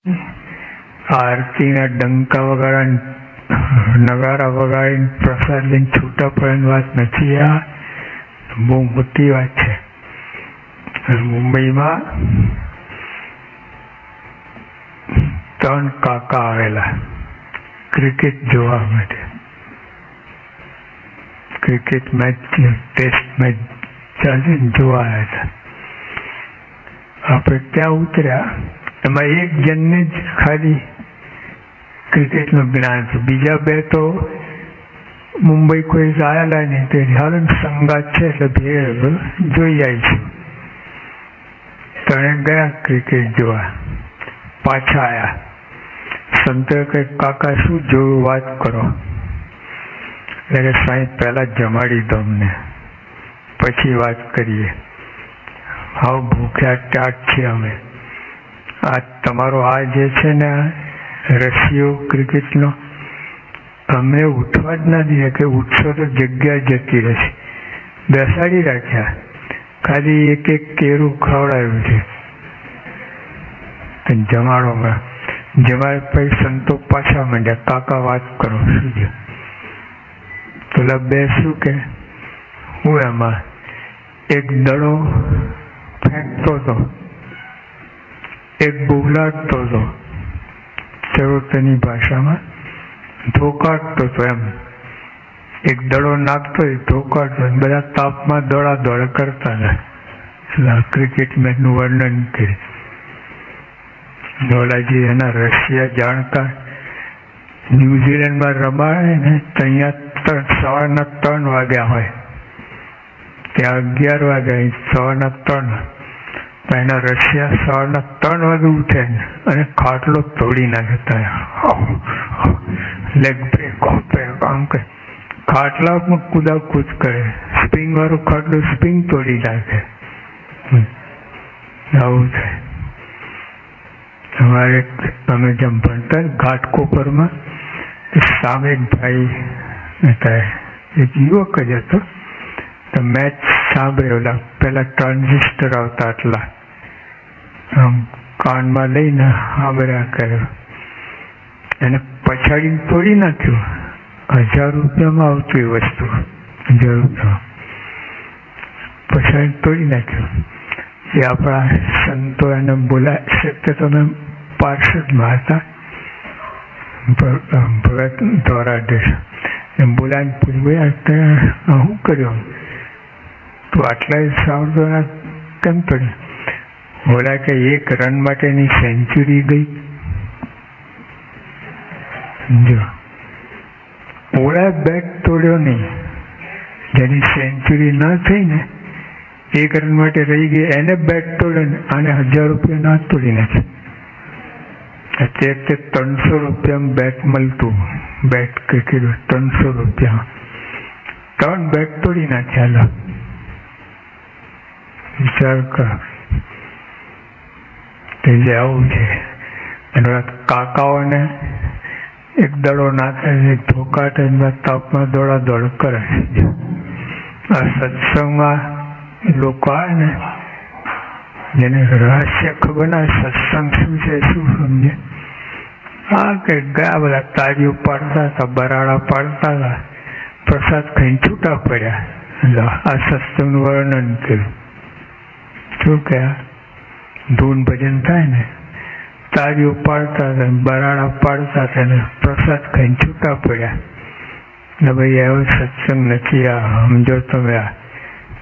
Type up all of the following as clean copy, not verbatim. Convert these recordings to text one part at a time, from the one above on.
આરતીના ડંકા વગાડવા નગારા વગાડીને પ્રસાદ લઈને છૂટા પડવાની વાત નથી. આ બહુ મોટી વાત છે. મુંબઈમાં 3 કાકા આવેલા ક્રિકેટ જોવા માટે. ક્રિકેટ મેચ, ટેસ્ટ મેચ ચાલે જોવા આવ્યા હતા. આપણે ત્યાં ઉતર્યા. એમાં એક જણને જ ખાલી ક્રિકેટનું જ્ઞાન હતું. બીજા 2 તો મુંબઈ કોઈ આવેલા નહીં. તે હાલ સંગાત છે એટલે ભેળ જોઈ આવીશું. 3 ગયા ક્રિકેટ જોવા. પાછા આવ્યા. સંતોએ કંઈક કાકા શું જોયું વાત કરો. એટલે સાંઈ પહેલાં જમાડી દો અમને, પછી વાત કરીએ. હાવ ભૂખ્યા ટાટ છે અમે. આ તમારો આ જે છે ને રશિયો ક્રિકેટનો, અમને ઉઠવા જ ના દે કે ઉઠશો તો જગ્યા જતી રહેશે. બેસાડી રાખ્યા. ખાલી એક કેરું ખવડાવ્યું છે. જમાડોમાં જમાડે પછી સંતો પાછા માંડ્યા. કાકા વાત કરો શું છે. પેલા 2 શું કે હું એમાં એક દડો ફેંકતો હતો, એક બોલાડતો હતો, ચરોતરની ભાષામાં ધોકાડતો હતો. એમ એક દડો નાખતો ધોકાડતો, બધા તાપમાં દોડા દોડ કરતા હતા. ક્રિકેટ મેચનું વર્ણન કરી. નોલાજી એના રશિયા જાણતા. ન્યુઝીલેન્ડમાં રમાડે ને ત્યાં સવારના 3 વાગ્યા હોય, ત્યાં 11 વાગ્યા, સવારના 3. તો એના રશિયા સવારના 3 વાગે ઉઠે અને ખાટલો તોડી નાખતા. લેગ બ્રેક આમ કે ખાટલામાં કૂદાકૂદ કરે. સ્પ્રિંગ વાળો ખાટલો સ્પ્રિંગ તોડી નાખે. આવું થાય. અમારે અમે જેમ ભણતા ઘાટકોપરમાં સામે એક ભાઈ હતા, એક યુવક જ હતો. તો મેચ સાંભળ્યો. પેલા ટ્રાન્ઝિસ્ટર આવતા આટલા આમ કાનમાં લઈને સાંભળ્યા કર્યો. એને પછાડીને તોડી નાખ્યું. 1000 રૂપિયામાં આવતું એ વસ્તુ. 1000 રૂપિયા પછાડીને તોડી નાખ્યું. એ આપણા સંતો એને બોલાય છે. તમે પાર્ષદમાં હતા, ભગત ધોરાડેશ. એમ બોલાવીને પૂછ્યું, શું કર્યું તું? આટલા સાવડો કેમ કર્યું? બોલા કે 1 રન માટેની સેન્ચુરી ગઈ. જો ઓળા બેટ તોડ્યો નહીં. જેની સેન્ચુરી ના થઈ ને, 1 રન માટે રહી ગઈ, એને બેટ તોડે ને આને 1000 રૂપિયા ના તોડી નાખે. અત્યારે 300 રૂપિયામાં બેટ મળતું. બેટ ક્રિકેટ 300 રૂપિયા. 3 બેટ તોડી નાખ્યા. વિચાર કરો. તે જે આવું છે. એના કાકાઓને એક દડો નાખે છે, ધોકાટે તાપમાં દોડા દોડ કરે. આ સત્સંગમાં લોકો આવે ને, જેને રહસ્ય ખબર ના સત્સંગ શું છે શું સમજે. હા કે ગયા બધા તાળીઓ પાડતા હતા, બરાડા પાડતા હતા, પ્રસાદ ખાઈને છૂટા પડ્યા. આ સત્સંગનું વર્ણન કર્યું. શું કે ધૂન ભજન થાય ને, તાળીઓ પાડતા હતા, બરાડા પાડતા હતા ને પ્રસાદ ખાઈને છૂટા પડ્યા. ને ભાઈ એવો સત્સંગ નથી. આ સમજો તમે. આ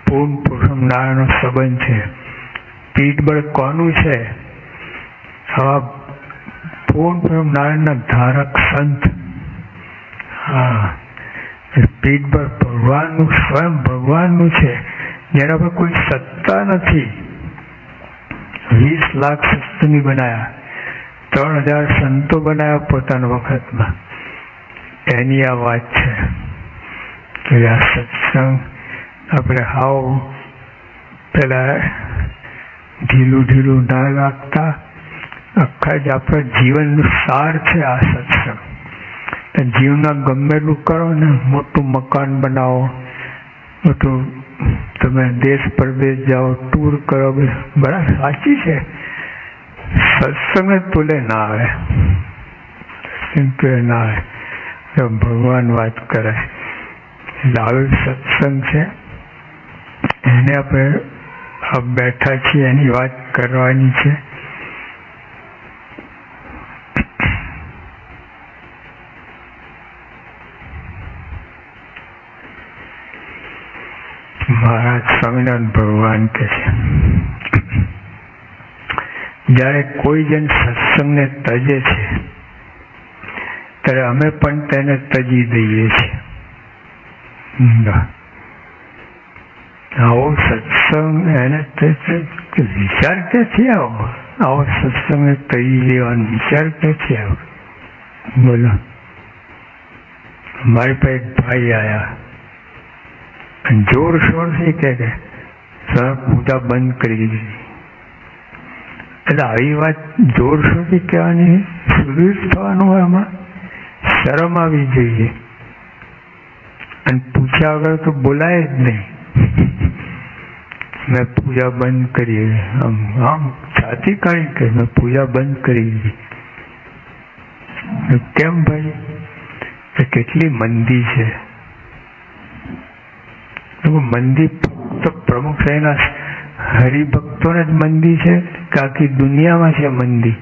પૂર્ણ પુરુષોત્તમનો સંબંધ છે. પીઠબળ કોનું છે? આવા પૂર્ણ પુરુષોત્તમના ધારક સંત. હા, પીઠબળ ભગવાનનું, સ્વયં ભગવાનનું છે, જેના પર કોઈ સત્તા નથી. 20 લાખ સત્સંગી બનાયા, 3000 સંતો બનાવ્યા પોતાના વખતમાં. એની આ વાત છે કે આ સત્સંગ આપણે હાવ પેલા ઢીલું ના રાખતા. આખા જ આપણા જીવનનું સાર છે આ સત્સંગ. જીવનમાં ગમે એટલું કરો ને, મોટું મકાન બનાવો, મોટું તમે દેશ પરદેશ જાઓ, ટૂર કરો, બરાબર સાચી છે. સત્સંગ જ તુલે ના આવે, સિમ્પલ ના આવે તો ભગવાન વાત કરે. એટલે આવી સત્સંગ છે, એને આપણે બેઠા છીએ એની વાત કરવાની છે. મહારાજ સ્વામિનારાયણ ભગવાન કહે છે, જ્યારે કોઈ જણ સત્સંગને તજે છે ત્યારે અમે પણ તેને તજી દઈએ છીએ. આવો સત્સંગ એને વિચાર ક્યાંથી આવો સત્સંગને તજી લેવાનો વિચાર ક્યાંથી આવો? બોલો. મારી પાસે એક ભાઈ આવ્યા, જોરશોરથી કે પૂજા બંધ કરી દીધી. એટલે આવી વાત જોરશોરથી કહેવાની, સુરવીર થવાનું હોય, આમાં શરમ આવી જોઈએ. અને પૂછ્યા વગર તો બોલાય જ નહીં. મેં પૂજા બંધ કરી, આમ છાતી કાઢી કે મેં પૂજા બંધ કરી દીધી. કેમ ભાઈ? કેટલી મંદી છે. મંદી તો પ્રમુખ સાહેબના હરિભક્તોને જ મંદી છે કે આખી દુનિયામાં છે મંદી?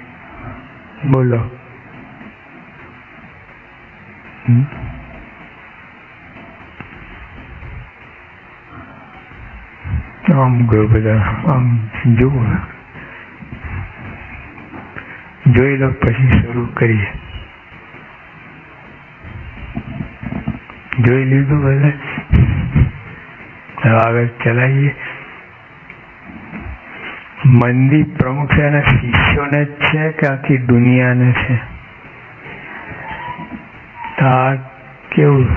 બોલો. આમ ગયો બધા, આમ જુઓ, જોઈ લો પછી શરૂ કરીએ. જોઈ લીધું બધા, આગળ ચલાવીએ. મંદી પ્રમુખ એના શિષ્યોને જ છે કે આખી દુનિયાને છે? આ કેવું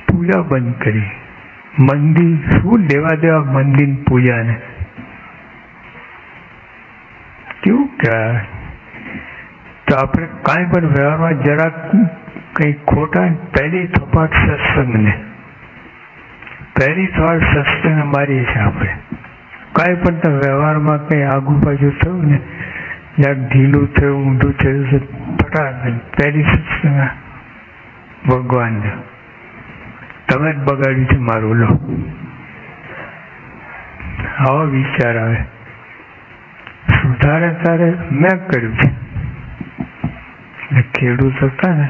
પૂજા બંધ કરી? મંદી શું લેવા દેવા મંદિર પૂજાને? કેવું કહેવાય? તો આપણે કાંઈ પણ વ્યવહારમાં જરાક કંઈ ખોટા, પહેલી થપાટ સત્સંગને, પહેલી વાર સત્સંગ મારીએ છીએ આપણે. કાંઈ પણ વ્યવહારમાં કંઈ આગુ પાછું થયું ને, જ્યાં ઢીલું થયું, ઊંધું થયું, ફટાક પહેલી સત્સંગ ભગવાનને તમે જ બગાડ્યું છે મારું. લો, આવો વિચાર આવે. સુધારે તારે મેં કર્યું છે. ખેડૂત હતા ને,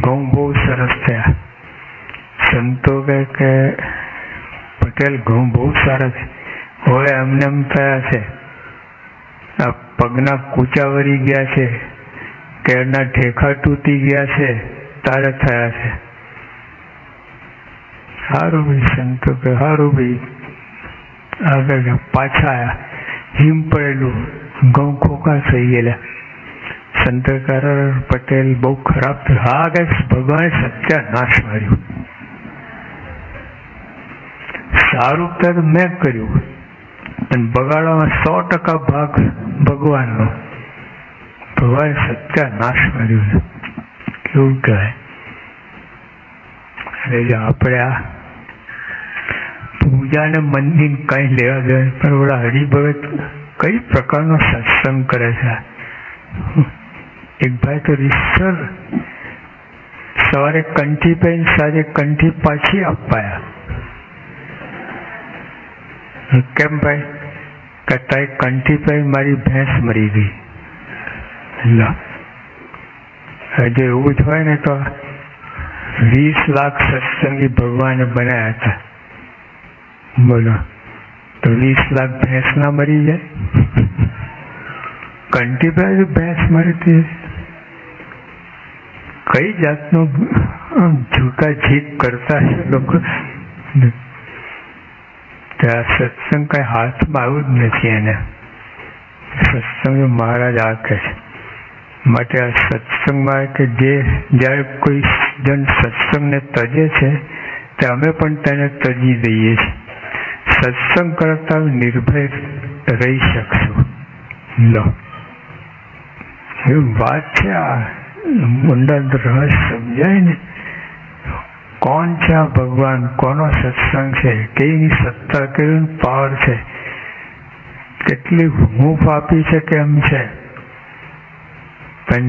ઘઉં બહુ સરસ થયા. સંતો કે પટેલ ઘઉં બહુ સારા છે. હવે એમને એમ થયા છે, આ પગના કૂચા વળી ગયા છે, કેળના ઠેકા તૂટી ગયા છે, તારે થયા છે. સારું ભાઈ. સંતો કે સારું ભાઈ. આગળ પાછા આવ્યા, હિમ પડેલું, ઘઉં ખોખા થઈ ગયેલા. સંતકાર પટેલ બહુ ખરાબ થયું. હા કે ભગવાને સત્યાનાશ માર્યું. સારું ત્યારે મેં કર્યું અને બગાડવામાં 100% ભાગ ભગવાનનો. ભગવાને સત્યાનાશ માર્યું. કેવું કહેવાય? એટલે આપણે આ પૂજાને મંદિર કઈ લેવા દેવા, પણ ઓલા હરિભગત કઈ પ્રકારનો સત્સંગ કરે છે. એક ભાઈ તો રીસર સવારે કંઠી પહેરી, સાંજે કંઠી પાછી અપાયા. કેમ ભાઈ? કે તારી કંઠી પહેરી મારી ભેંસ મરી ગઈ. હજુ એવું જ હોય ને તો 20 લાખ સત્સંગી ભગવાને બનાવ્યા હતા. બોલો, તો 20 લાખ ભેંસ ના મરી જાય? કંઠી પહેરી ભેંસ મરતી? કઈ જાતનું ઝૂકા જીત કરતા છે લોકો. ત્યાં સત્સંગ કઈ હાથમાં આવ્યું જ નથી. એને સત્સંગ મહારાજ આ કહે છે. માટે આ સત્સંગમાં કે જે જ્યારે કોઈ જણ સત્સંગને તજે છે તે અમે પણ તેને તજી દઈએ છીએ. સત્સંગ કરતા નિર્ભય રહી શકશો. લો, એવું વાત છે. આ ઊંડા રહસ્ય સમજાય ને. કોણ છે આ ભગવાન? કોનો સત્સંગ છે? કેવી સત્તા, કેવી પાવર છે? કેટલી હૂંફ આપી છે કે એમ છે, પણ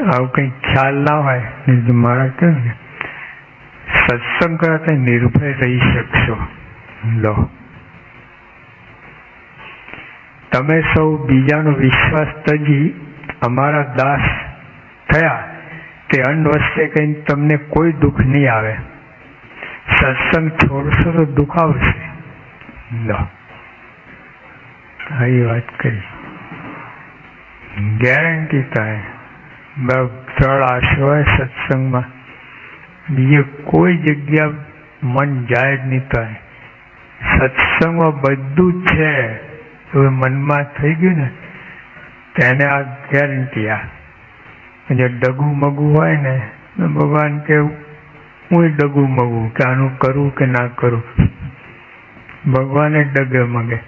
આવું કંઈ ખ્યાલ ના હોય મારા કેમ ને સત્સંગ કરતા નિર્ભય રહી શકશો. લો, તમે સૌ બીજાનો વિશ્વાસ તજી અમારા દાસ થયા તે અન્ન વસ્તે કઈ તમને કોઈ દુઃખ નહીં આવે. સત્સંગ છોડશો તો દુઃખ આવશે. લો, આવી વાત કરી, ગેરંટી થાય. સરળ આશ્રય સત્સંગમાં બીજે કોઈ જગ્યા મન જાય જ નહીં થાય. સત્સંગમાં બધું જ છે. હવે મનમાં થઈ ગયું ને તેને આ ગેરંટી. આ જે ડગું મગું હોય ને ભગવાન કે હું ડગું મગું કે આનું કરું કે ના કરું. ભગવાને ડગે મગે.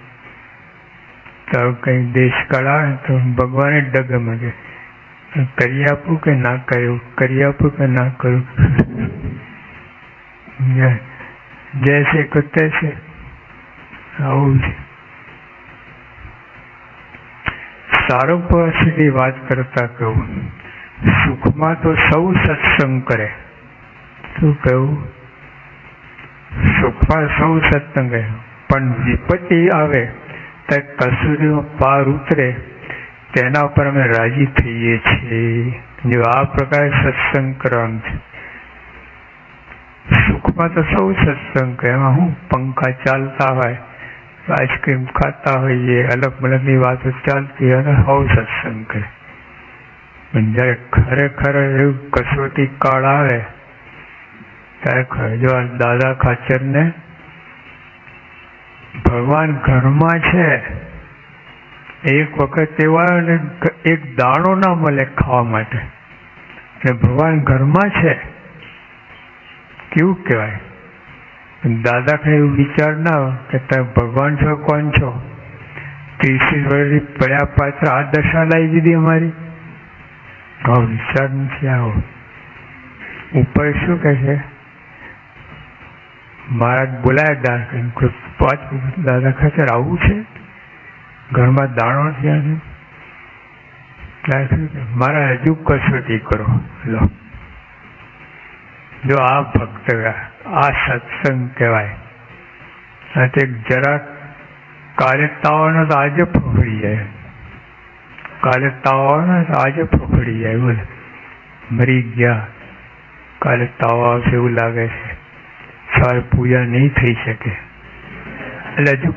તો કઈ દેશકાળ આવે તો ભગવાને ડગે મગે, કરી આપું કે ના કર્યું, કરી આપું કે ના કર્યું. જૈસે કો તૈસે. આવું છે. સારું પાસેથી વાત કરતા કહું, સુખમાં તો સૌ સત્સંગ કરે. શું કહ્યું? સુખમાં સૌ સત્સંગ કરે, પણ વિપત્તિ આવે ત્યારે કસૂરીમાં પાર ઉતરે તેના ઉપર અમે રાજી થઈએ છીએ. જો આ પ્રકારે સત્સંગ કરવાનું છે. સુખમાં તો સૌ સત્સંગ કરે, એમાં હું પંખા ચાલતા હોય, આઈસ્ક્રીમ ખાતા હોઈએ, અલગ મલગની વાતો ચાલતી હોય, સૌ સત્સંગ કરે. પણ જયારે ખરેખર એવું કસોટી કાળ આવે ત્યારે જો દાદા ખાચરને ભગવાન ઘરમાં છે. એક વખત એવા ને એક દાણો ના મળે ખાવા માટે, એટલે ભગવાન ઘરમાં છે. કેવું કહેવાય? દાદા કઈ એવું વિચાર ના હોય કે તમે ભગવાન છો, કોણ છો? 30 વર્ષથી પડ્યા પાછળ આ દશા લાવી દીધી અમારી. આવો વિચાર નથી. આવો ઉપર શું કહે છે? મહારાજ બોલાયા દાદા ખાચર આવું છે, ઘરમાં દાણો થયા છે, મારા હજુ કસોટી કરો. લો, જો આ ભક્ત, આ સત્સંગ કહેવાય. તે જરા કાલે તાવનો તો આજે ફફડી જાય, કાલે તાવનો તો આજે ફફડી જાય. બોલે મરી ગયા, કાલે તાવ આવશે એવું લાગે છે, સવારે પૂજા નહીં થઈ શકે. એટલે હજુ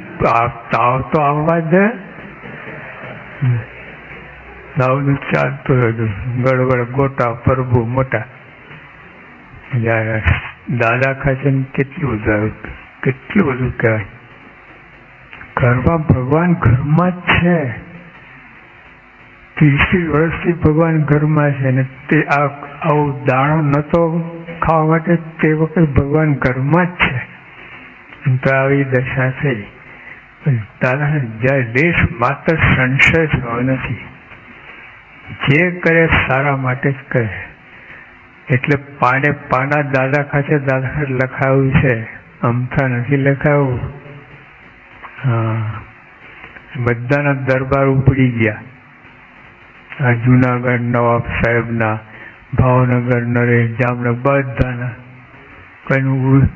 તાવ તો આવવા દે. તાવનું ચાલતું હતું, ગડબડ ગોટા પ્રભુ મોટા. દાદા ખાચર કેટલું બધું, કેટલું બધું કહેવાય. ઘરમાં ભગવાન ઘરમાં જ છે. 30 વર્ષથી ભગવાન ઘરમાં છે ને તે આવો દાણો નતો ખાવા માટે તે વખત ભગવાન ઘરમાં જ છે. તો આવી દશા થઈ. દાદા જયારે દેશ માત્ર સંશય થયો નથી, જે કરે સારા માટે જ કરે. એટલે પાને પાના દાદા ખાચર લખાયું છે, અમથા નથી લખાયું. હા, બધાના દરબાર ઉપડી ગયા. આ જુનાગઢ નવાબ સાહેબના, ભાવનગર, નરેશ, જામનગર, બધાના. કઈનું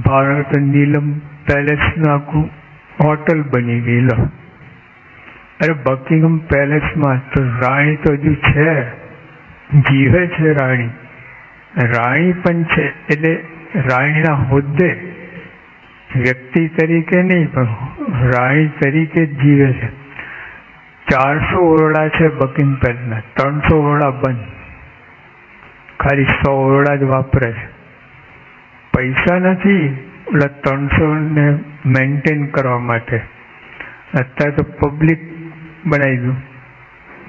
ભાવનગર તો નીલમ પેલેસનું આખું હોટલ બની ગઈ. લો, અરે બકિંગહામ પેલેસમાં તો રાણી તો હજુ છે, જીવે છે રાણી. રાણી પણ છે, એટલે રાણીના હોદ્દે, વ્યક્તિ તરીકે નહીં પણ રાણી તરીકે જ જીવે છે. 400 ઓરડા છે બકિંગ પેલેસના, 300 ઓરડા બંધ, ખાલી 100 ઓરડા જ વાપરે છે. પૈસા નથી ઓલા 300 ને મેન્ટેન કરવા માટે. અત્યારે તો પબ્લિક બનાવી દઉં,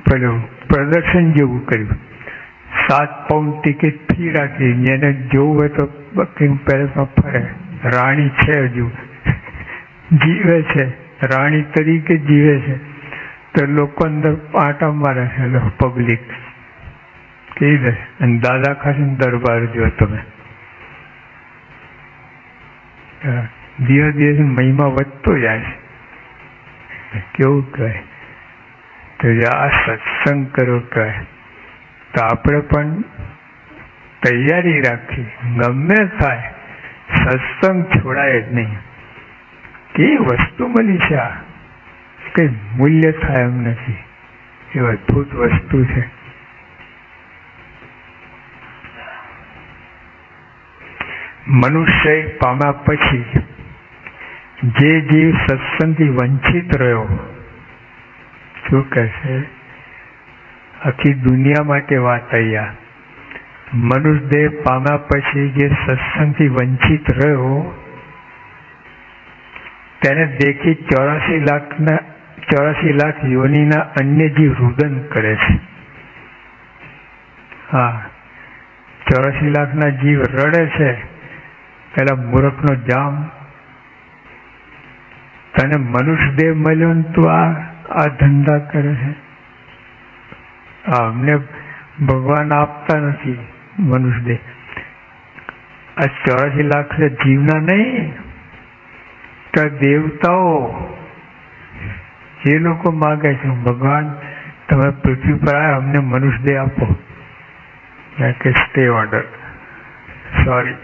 પેલું પ્રદર્શન જેવું કર્યું. 7 પાઉન્ડ ટિકિટ ફી રાખી, જેને જોવું હોય તો બકિંગ પેલેસમાં ફરે. રાણી છે, હજુ જીવે છે, રાણી તરીકે જીવે છે. તો લોકો અંદર આંટા મારે છે, પબ્લિક કહી દે. અને દાદા ખાચર દરબાર જો તમે, દિવસ દિવસ મહિમા વધતો જાય છે. કેવું કહેવાય? તો આ સત્સંગ કરો કહેવાય. તો આપણે પણ તૈયારી રાખી, ગમે થાય સત્સંગ છોડાય જ નહીં. કેવી વસ્તુ મળી છે આ, કઈ મૂલ્ય થાય એમ નથી. એ અદભુત વસ્તુ છે. મનુષ્ય પામ્યા પછી જે જીવ સત્સંગથી વંચિત રહ્યો, શું કહેશે? આખી દુનિયા માટે વાત અહીંયા. મનુષ્ય દેહ પામ્યા પછી જે સત્સંગથી વંચિત રહ્યો તેને દેખી 84 લાખ યોનિના અન્ય જીવ રુદન કરે છે. હા, 84 લાખના જીવ રડે છે. પેલા મૂર્ખનો જામ, તને મનુષ્ય દેહ મળ્યો ને તું આ ધંધા કરે છે. અમને ભગવાન આપતા નથી મનુષ્ય દેહ. આ 84 લાખ જીવના નહીં, તો દેવતાઓ એ લોકો માગે છે, ભગવાન તમે પૃથ્વી પર આવ્યા, અમને મનુષ્ય દેહ આપો. કે સ્ટે ઓર્ડર, સોરી.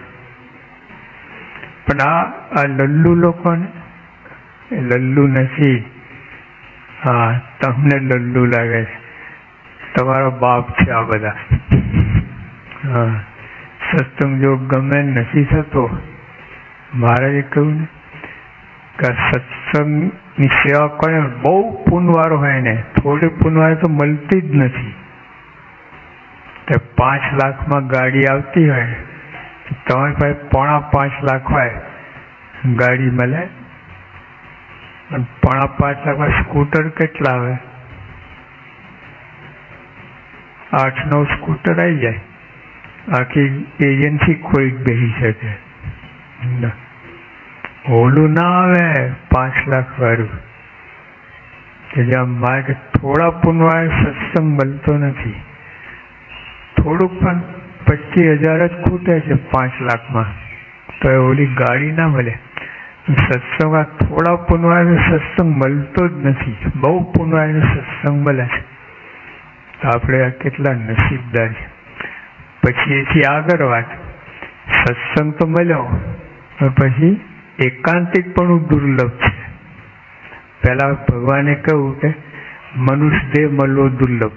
પણ આ લલ્લુ લોકોને લલ્લુ નથી. હા, તમને લલ્લુ લાગે છે, તમારો બાપ છે આ બધા. હા, સત્સંગ જો ગમે નથી થતો, મહારાજે કહ્યું ને કે સત્સંગની સેવા કરે બહુ પુણ્યવાળો હોય ને, થોડી પુણ્યવાળો તો મળતી જ નથી. તો 5 લાખમાં ગાડી આવતી હોય, તમારી પાસે 4.5 લાખ હોય, ગાડી મળે. 4.5 લાખમાં સ્કૂટર કેટલા આવે? 8-9 સ્કૂટર આવી જાય. આખી એજન્સી કોઈ બેસી શકે. ઓલું ના આવે 5 લાખ વાળું. કે જ્યાં માર્ગ થોડા પુનવાય સત્સંગ મળતો નથી. થોડુંક પણ 25,000 જ ખૂટે છે 5 લાખમાં, તો ઓલી ગાડી ના મળે. સત્સંગમાં થોડા પુનવાય સત્સંગ મળતો જ નથી, બહુ પુનવાય સત્સંગ મળે છે. તો આપણે આ કેટલા નસીબદાર છે. પછી એથી આગળ વાત, સત્સંગ તો મળ્યો, પણ પછી એકાંતિક પણ દુર્લભ છે. પહેલા ભગવાને કહ્યું કે મનુષ્ય દેહ મળવો દુર્લભ,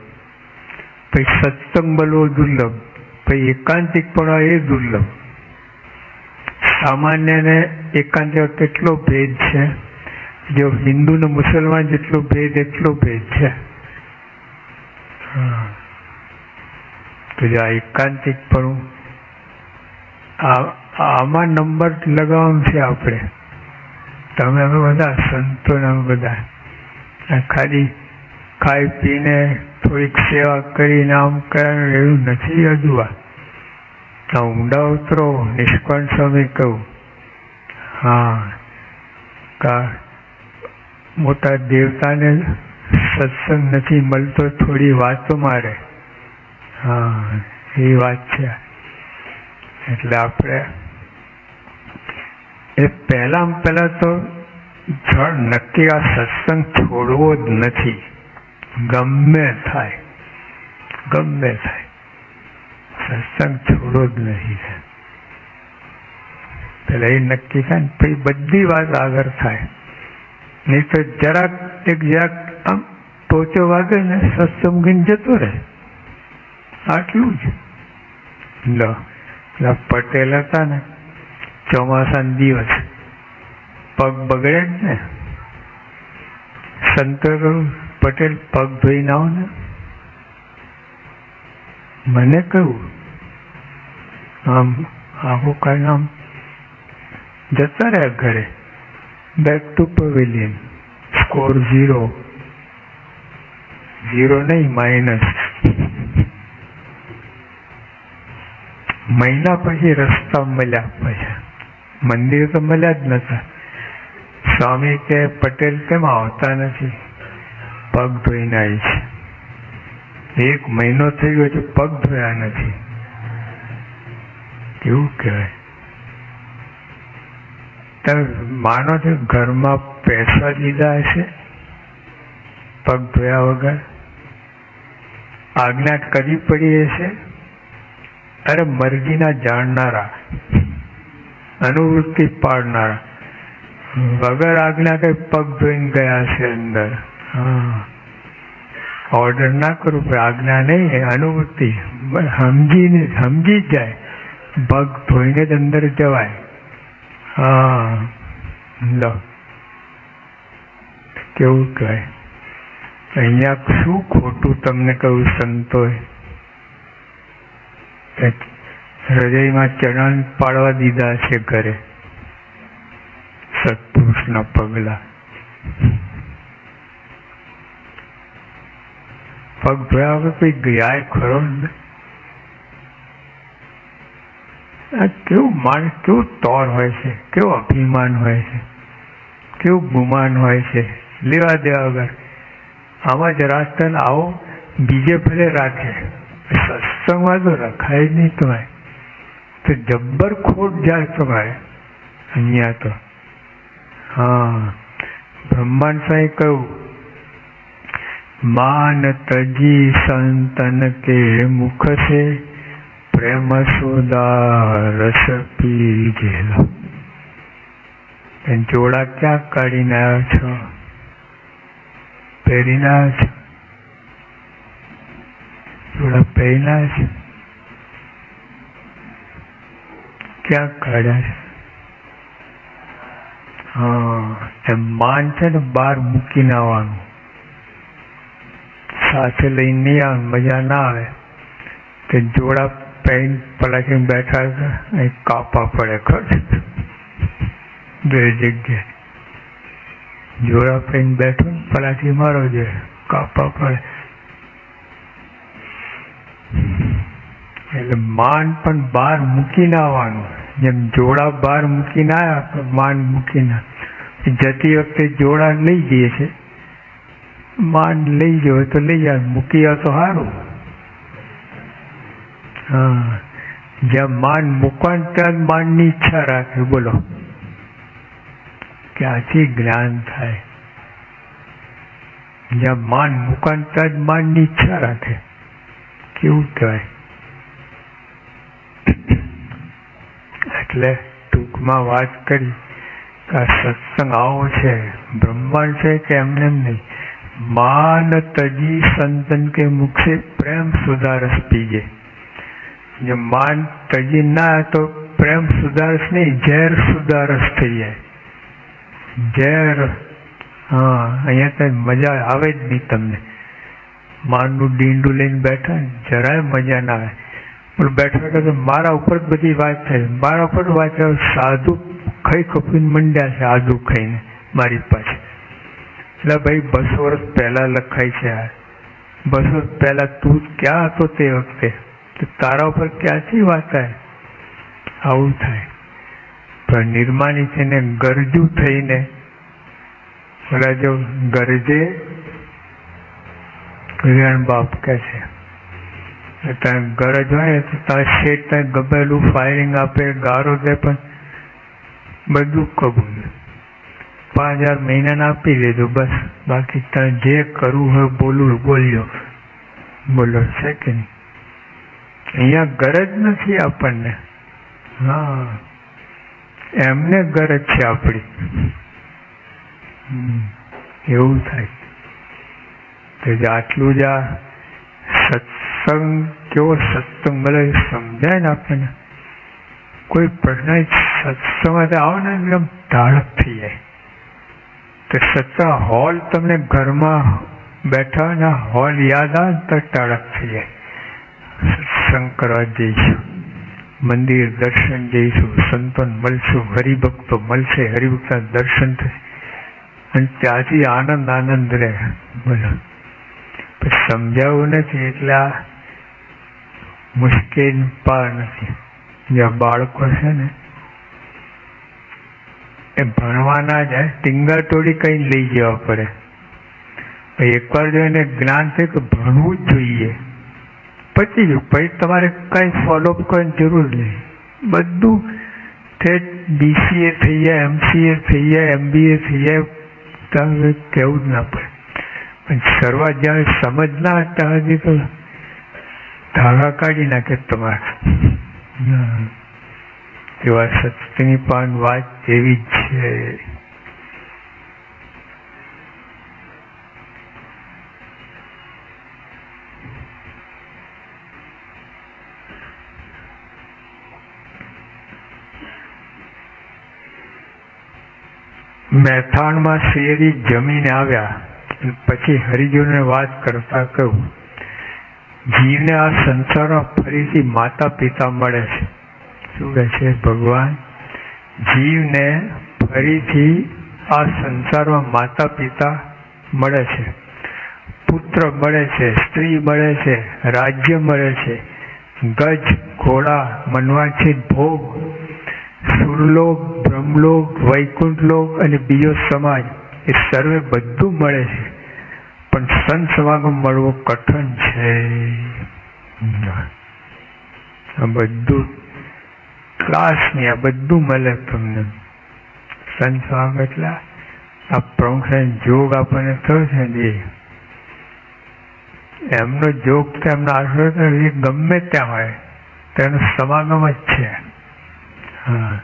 પછી સત્સંગ મળવો દુર્લભ, પછી એકાંતિક પણ એ દુર્લભ. સામાન્ય ને એકાંતિક કેટલો ભેદ છે? જો હિન્દુ ને મુસલમાન જેટલો ભેદ એટલો ભેદ છે. તો જે આ એકાંતિક પણ આમાં નંબર લગાવવાનું છે આપણે. તમે અમે બધા સંતોને અમે બધા ખાલી ખાઈ પીને થોડીક સેવા કરીને આમ કરવાનું એવું નથી. હજુ આ ઊંડા ઉતરો. નિષ્કાળ સ્વામી કહું, હા, કા મોટા દેવતાને સત્સંગ નથી મળતો થોડી વાતો મારે. હા, એ વાત છે. એટલે આપણે એ પહેલા તો જળ નક્કી આ સત્સંગ છોડવો જ નથી. ગમે થાય સત્સંગ છોડવો જ નથી. પેલા એ નક્કી થાય ને પછી બધી વાત આગળ થાય. નહીં તો જરાક આમ ટોચો વાગે ને સત્સંગ ગઈને જતો રહે. આટલું જ. લો, પટેલ હતા ને, ચોમાસાના દિવસ પગ બગડે જ ને. સંતો કહ્યું, પટેલ પગ ધોઈને આવો ને. મને કહ્યું, આમ આખું કાંઈ આમ જતા રહ્યા ઘરે. Back to pavilion. સ્કોર 0 નહીં, માઇનસ. મહિના પછી રસ્તા મળ્યા. પછી મંદિર તો મળ્યા જ નતા. સ્વામી કે પટેલ કેમ આવતા નથી? પગ ધોઈને આવી છે. 1 મહિનો થઈ ગયો છે, પગ ધોયા નથી. કેવું કહેવાય? તમે માનો છો ઘરમાં પૈસા લીધા હશે, પગ ધોયા વગર આજ્ઞા કદી પડી હશે? અરે મરજીના જાણનારા, અનુવૃત્તિ પાડનારા વગર આજ્ઞા કઈ પગ ધોઈને ગયા છે અંદર. હા, ઓર્ડર ના કરું, પણ આજ્ઞા નહીં, અનુવૃત્તિ સમજી જ જાય, પગ ધોઈને જ અંદર જવાય. હા, લો કેવું કહે, અહીંયા શું ખોટું તમને કહ્યું સંતોએ? હૃદયમાં ચરણ પાડવા દીધા છે ઘરે સત્પુરુષના પગલા. પગ ધોયા વગર કોઈ ગયા ખરો? કેવું માણસ, કેવું તોર હોય છે, કેવું અભિમાન હોય છે, કેવું ગુમાન હોય છે, લેવા દેવા વગર. આમાં જ રાજસ્થાન આવો, બીજે ભલે રાખે, સત્સંગમાં તો રખાય નહીં તમારે, તો જબ્બર ખોટ જાય તમારે અહીંયા તો. હા, બ્રહ્માંડ સાંઈ કહ્યું, માન તજી સંતન કે મુખ છે પ્રેમ સુદા રસ પી ગયેલો. જોડા ક્યાં કાઢીને આવ્યો છો? પહેરીને આવ્યો છો? જોડા પહેરીને આવ્યો છો? ક્યાં કાઢ્યા છે? હા, એમ માન છે ને બહાર મૂકીને આવવાનું, સાથે લઈને નહીં આવે, મજા ના આવે. તે જોડા પહેરીને પલાખીને બેઠા હતા, કાપા પડે ખર્ચ બે જગ્યાએ. જોડા પહેરીને બેઠો પલાઠી મારો છે, કાપા પડે. એટલે માન પણ બહાર મૂકીને આવવાનું. જેમ જોડા બહાર મૂકીને આવ્યા, માન મૂકીને જતી વખતે જોડા લઈ જઈએ છે, માન લઈ જવો તો લઈ જાય, મૂકી આવ તો સારું. હા, જ્યાં માન મૂકવાનું ત્યાં માનની ઈચ્છા રાખે. બોલો ક્યાંથી જ્ઞાન થાય? જ્યાં માન મૂકવાનું ત્યાં જ માનની ઈચ્છા રાખે. કેવું કહેવાય? એટલે ટૂંકમાં વાત કરી કે આ સત્સંગ આવો છે, બ્રહ્માંડ છે કે એમને એમ નહીં. માન તજી સંતન કે મુખ से પ્રેમ સુધારસ પીજે. જો માન તજી ના તો પ્રેમ સુધારસ નહીં, ઝેર સુધારસ થઈ જાય. ઝેર. હા, અહીંયા તો મજા આવે જ નહીં તમને. માનનું ડીંડું લઈને બેઠા ને જરાય મજા ના આવે. પણ બેઠા તો મારા ઉપર જ બધી વાત થાય, મારા ઉપર વાત થાય. સાધુ ખાઈ કપીને મંડ્યા છે, આદુ ખાઈને મારી પાસે. એટલે ભાઈ 200 વર્ષ પહેલા લખાય છે, 200 વર્ષ પહેલા તું ક્યાં હતો તે વખતે? તો તારા ઉપર ક્યાંથી વાત થાય? આવું થાય. પણ નિર્માની છે ને ગરજુ થઈને, ઓલા જો ગરજે વિરાણ બાપ કહે છે, ત્યાં ગરજ હોય તો તારે શેઠ ત્યાં ગબેલું ફાયરિંગ આપે, ગારો દે, પણ બધું કબૂલ. 5000 મહિનાને આપી દેજો બસ. બાકી ત્યાં જે કરવું હોય બોલ્યો. બોલો છે કે નહીં? અહીંયા ગરજ નથી આપણને. હા, એમને ગરજ છે આપણી. એવું થાય. તો આટલું જ આ સત્સંગ, કેવો સત્સંગ મળે સમજાય ને આપણને. કોઈ પ્રશ્ન સત્સંગ આવો ને એકદમ ધાડક થઈ જાય. તો સત્સંગ હોલ તમને ઘરમાં બેઠા ને હોલ યાદ આવે તો ટાળક થઈ જાય. સત્સંગ કરવા જઈશું, મંદિર દર્શન જઈશું, સંતોન મળશું, હરિભક્તો મળશે, હરિભક્તના દર્શન થશે અને ત્યાંથી આનંદ રહે. બોલો સમજાવવું નથી એટલે આ મુશ્કેલ પાર નથી. જ્યાં બાળકો છે ને એ ભણવા ના જાય, ટીંગા તોડી કઈ લઈ જવા પડે. એકવાર જો એને જ્ઞાન થાય કે ભણવું જ જોઈએ, પછી ગયું. પછી તમારે કઈ ફોલોઅપ કરવાની જરૂર નહીં. બધું BCA થઈ જાય, MCA થઈ જાય, MBA થઈ જાય, તમે કહેવું જ ના પડે. પણ શરૂઆત જ્યારે સમજ ના ત્યાં સુધી તો ધાગા કાઢી નાખે તમારા. એવા સત્સંગની પણ વાત એવી જ છે. મહેસાણમાં શેરી જમીને આવ્યા પછી હરિજનોને વાત કરતા કહ્યું, જીવને આ સંસારમાં ફરીથી માતા પિતા મળે છે. શું કહે છે ભગવાન? જીવને ફરીથી આ સંસારમાં માતા પિતા મળે છે, પુત્ર મળે છે, સ્ત્રી મળે છે, રાજ્ય મળે છે, ગજ ઘોડા મનવાંછિત ભોગ, સુરલોક બ્રહ્મલોક વૈકુંઠલોક અને બીજો સમાજ એ સર્વે બધું મળે છે, પણ સંત સમાગમ મળવો કઠણ છે. આ બધું ક્લાસની આ બધું મળે તમને. સંત સમાગમ એટલે આ પ્રમુખ જોગ આપણને થયો છે ને એમનો જોગ તો એમનો આશરો એ ગમે ત્યાં હોય તેનો સમાગમ જ છે. હા,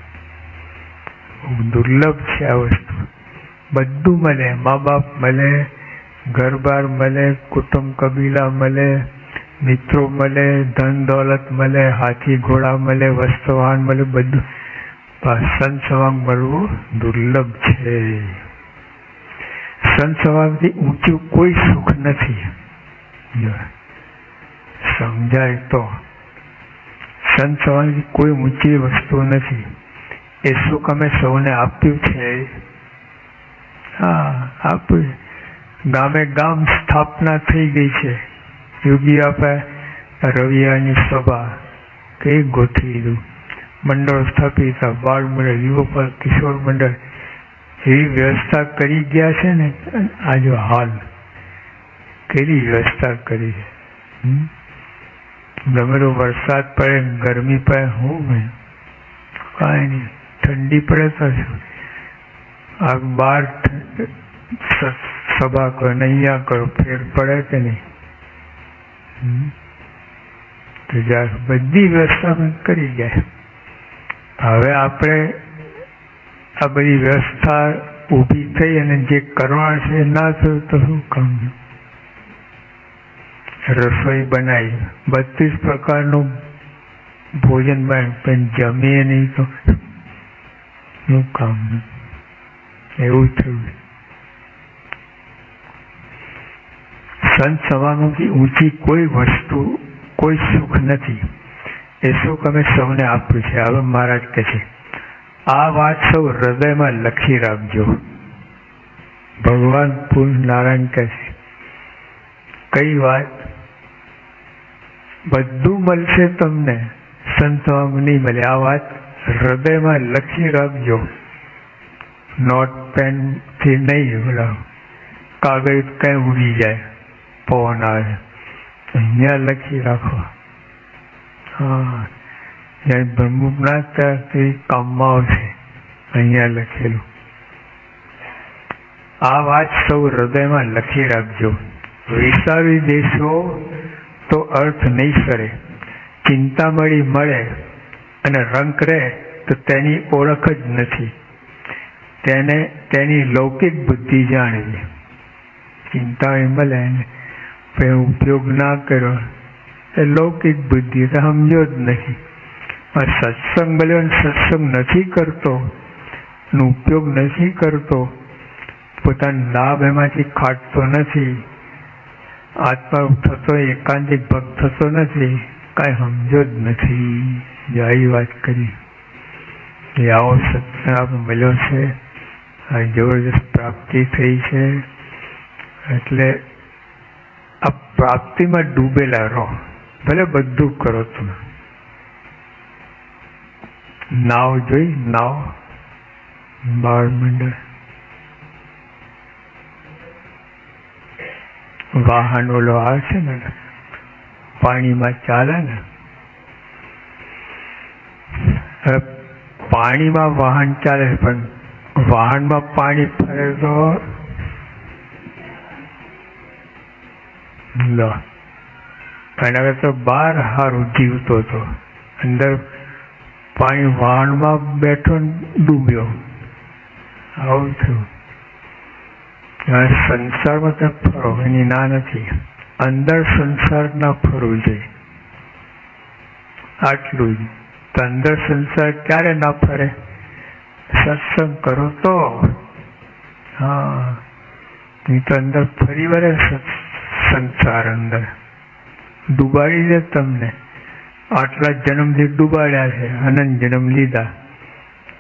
દુર્લભ છે આ વસ્તુ. બધું મળે, મા બાપ મળે, ઘર બાર મળે, કુટુંબ કબીલા મળે, મિત્રો મળે, ધન દોલત મળે, હાથી ઘોડા મળે, વસ્તુ વાહન મળે, બધું. સંત સમાગમ મળવું દુર્લભ છે. સંત સમાગમથી ઊંચું કોઈ સુખ નથી. સમજાય તો સંત સમાગમથી કોઈ ઊંચી વસ્તુ નથી. એ સુખ અમે સૌને આપ્યું છે. હા, આપ્યું. ગામે ગામ સ્થાપના થઈ ગઈ છે. યોગી આપે રવિયાની સભા કઈ ગોઠવી દીધું, મંડળ સ્થાપિત, બાળ મંડળ, યુવક કિશોર મંડળ, એવી વ્યવસ્થા કરી ગયા છે ને. આજો હાલ કેવી વ્યવસ્થા કરી છે. ગમેલો વરસાદ પડે, ગરમી પડે, હું કાંઈ નહીં, ઠંડી પડે તો આ બાર સભા કરો ને અહીંયા કરો, ફેર પડે કે નહીં? તો જ્યારે બધી વ્યવસ્થા કરી ગયા. હવે આપણે આ બધી વ્યવસ્થા ઊભી થઈ અને જે કરવાનું છે ના થયું તો શું કામ? રસોઈ બનાવી, 32 પ્રકારનું ભોજન બનાવ્યું, પણ જમીએ નહીં તો શું કામ? એવું થયું. સંત સમાગમથી ઊંચી કોઈ વસ્તુ, કોઈ સુખ નથી. એ સુખ અમે સૌને આપ્યું છે. હવે મહારાજ કહે છે આ વાત સૌ હૃદયમાં લખી રાખજો. ભગવાન પૂર્ણ નારાયણ કહે છે કઈ વાત? બધું મળશે તમને, સંત સમાગમ નહીં મળે. આ વાત હૃદયમાં લખી રાખજો. નોટ પેન થી નહીં, બોલા કાગળ કઈ ઉડી જાય, પવન આવે, અહીંયા લખી રાખો. હા, જ્યારે બ્રહ્મુખ ના ત્યારથી કામમાં આવશે. અહીંયા લખેલું. આ વાત સૌ હૃદયમાં લખી રાખજો. વિસાવી દેશો તો અર્થ નહીં સરે. ચિંતામણી મળે અને રંક રહે તો તેની ઓળખ જ નથી. તેને તેની લૌકિક બુદ્ધિ જાણવી. ચિંતામણી મળે ને ઉપયોગ ના કર્યો એ લૌકિક બુદ્ધિ તો સમજો જ નથી. સત્સંગ મળ્યો ને સત્સંગ નથી કરતો, ઉપયોગ નથી કરતો, પોતાનો લાભ એમાંથી કાઢતો નથી, આત્મા થતો એકાંતિક ભક્ત થતો નથી, કાંઈ સમજો જ નથી. આવી વાત કરી. આવો સત્સંગ આપણે મળ્યો છે, આ જબરજસ્ત પ્રાપ્તિ થઈ છે. એટલે આ પ્રાપ્તિમાં ડૂબેલા રહો. ભલે બધું કરો તમે. નાવ જોઈ, નાવ બાળ મંડળ, વાહન ઓલો આવે છે ને પાણીમાં ચાલે ને, પાણીમાં વાહન ચાલે, પણ વાહનમાં પાણી ફરે તો લો એના તો બહાર હારું જીવતો હતો, અંદર પાણી વહાણમાં બેઠો ડૂબ્યો, આવું થયું. સંસારમાં તો ફરો એની ના નથી, અંદર સંસાર ના ફરવું જોઈએ, આટલું જ. તો અંદર સંસાર ક્યારે ના ફરે? સત્સંગ કરો તો. હા, નહીં તો અંદર ફરી વળે સંસાર, અંદર ડૂબાડી દે તમને. આટલા જન્મથી ડૂબાડ્યા છે, અનંત જન્મ લીધા,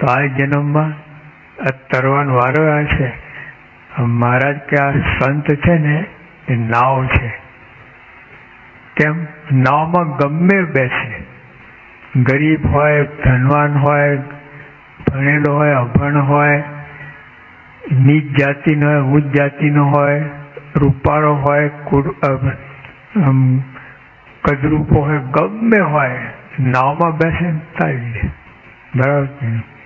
તો આ જન્મમાં આ તરવાનો વારો આ છે. મહારાજ કે આ સંત છે ને એ નાવ છે. કેમ? નાવમાં ગમે બેસે, ગરીબ હોય, ધનવાન હોય, ભણેલો હોય, અભણ હોય, નીચ જાતિનો હોય, ઉચ્ચ જાતિનો હોય, રૂપાળો હોય, કદરૂપો હોય, ગમે હોય, નાવમાં બેસે તારી દે. બરાબર છે.